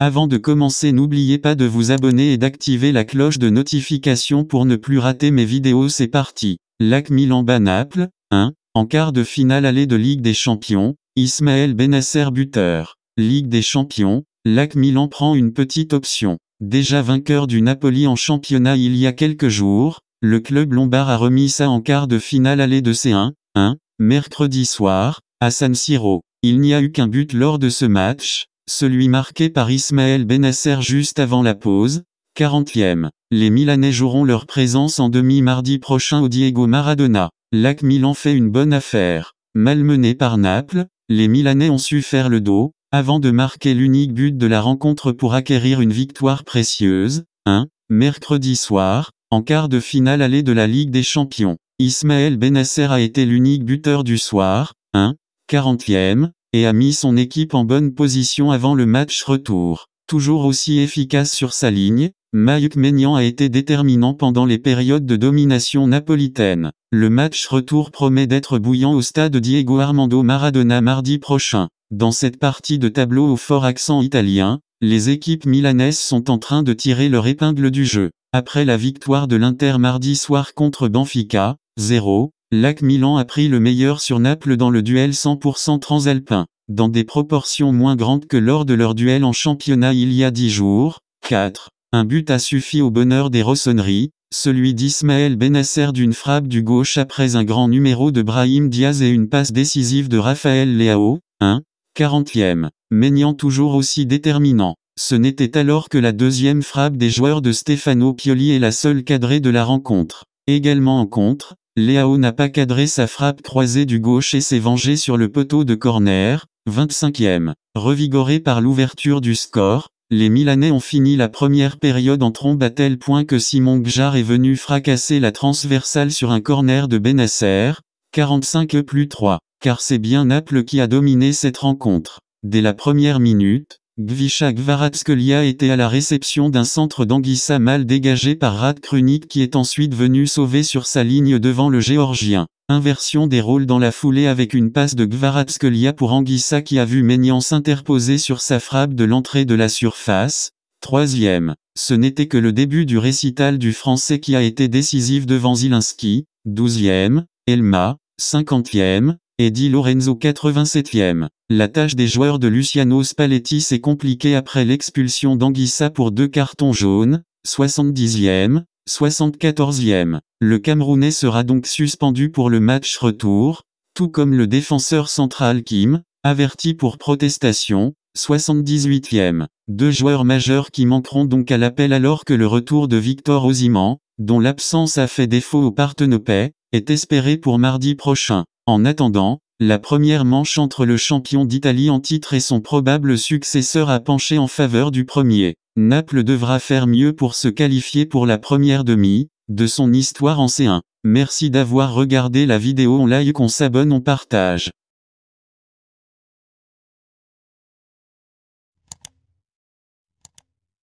Avant de commencer, n'oubliez pas de vous abonner et d'activer la cloche de notification pour ne plus rater mes vidéos. C'est parti. l'AC Milan bat Naples, 1, en quart de finale aller de Ligue des Champions, Ismaël Bennacer buteur. Ligue des Champions, l'AC Milan prend une petite option. Déjà vainqueur du Napoli en championnat il y a quelques jours, le club lombard a remis ça en quart de finale aller de C1, mercredi soir, à San Siro. Il n'y a eu qu'un but lors de ce match, celui marqué par Ismaël Bennacer juste avant la pause, 40e. Les Milanais joueront leur présence en demi mardi prochain au Diego Maradona. l'AC Milan fait une bonne affaire. Malmenés par Naples, les Milanais ont su faire le dos, avant de marquer l'unique but de la rencontre pour acquérir une victoire précieuse, mercredi soir, en quart de finale aller de la Ligue des Champions. Ismaël Bennacer a été l'unique buteur du soir, 40e, et a mis son équipe en bonne position avant le match retour. Toujours aussi efficace sur sa ligne, Mike Maignan a été déterminant pendant les périodes de domination napolitaine. Le match retour promet d'être bouillant au stade Diego Armando Maradona mardi prochain. Dans cette partie de tableau au fort accent italien, les équipes milanaises sont en train de tirer leur épingle du jeu. Après la victoire de l'Inter mardi soir contre Benfica, 0, l'AC Milan a pris le meilleur sur Naples dans le duel 100% transalpin, dans des proportions moins grandes que lors de leur duel en championnat il y a 10 jours, 4. Un but a suffi au bonheur des rossonneries, celui d'Ismaël Bennacer d'une frappe du gauche après un grand numéro de Brahim Diaz et une passe décisive de Raphaël Leao, 40e. Maignan toujours aussi déterminant. Ce n'était alors que la deuxième frappe des joueurs de Stefano Pioli et la seule cadrée de la rencontre. Également en contre, Leao n'a pas cadré sa frappe croisée du gauche et s'est vengé sur le poteau de corner, 25e. Revigoré par l'ouverture du score, les Milanais ont fini la première période en trombe à tel point que Simon Gjar est venu fracasser la transversale sur un corner de Bennacer, 45+3. Car c'est bien Naples qui a dominé cette rencontre. Dès la première minute, Gvicha Kvaratskhelia était à la réception d'un centre d'Anguissa mal dégagé par Rad Krunic qui est ensuite venu sauver sur sa ligne devant le Géorgien. Inversion des rôles dans la foulée avec une passe de Kvaratskhelia pour Anguissa qui a vu Maignan s'interposer sur sa frappe de l'entrée de la surface. 3e. Ce n'était que le début du récital du Français qui a été décisif devant Zielinski. 12e. Elma, 50e. Et Di Lorenzo 87e. La tâche des joueurs de Luciano Spalletti s'est compliquée après l'expulsion d'Anguissa pour 2 cartons jaunes, 70e, 74e. Le Camerounais sera donc suspendu pour le match retour, tout comme le défenseur central Kim, averti pour protestation, 78e. 2 joueurs majeurs qui manqueront donc à l'appel alors que le retour de Victor Osimhen, dont l'absence a fait défaut au Partenopais, est espéré pour mardi prochain. En attendant, la première manche entre le champion d'Italie en titre et son probable successeur a penché en faveur du premier. Naples devra faire mieux pour se qualifier pour la première demi de son histoire en C1. Merci d'avoir regardé la vidéo, on like, on s'abonne, on partage.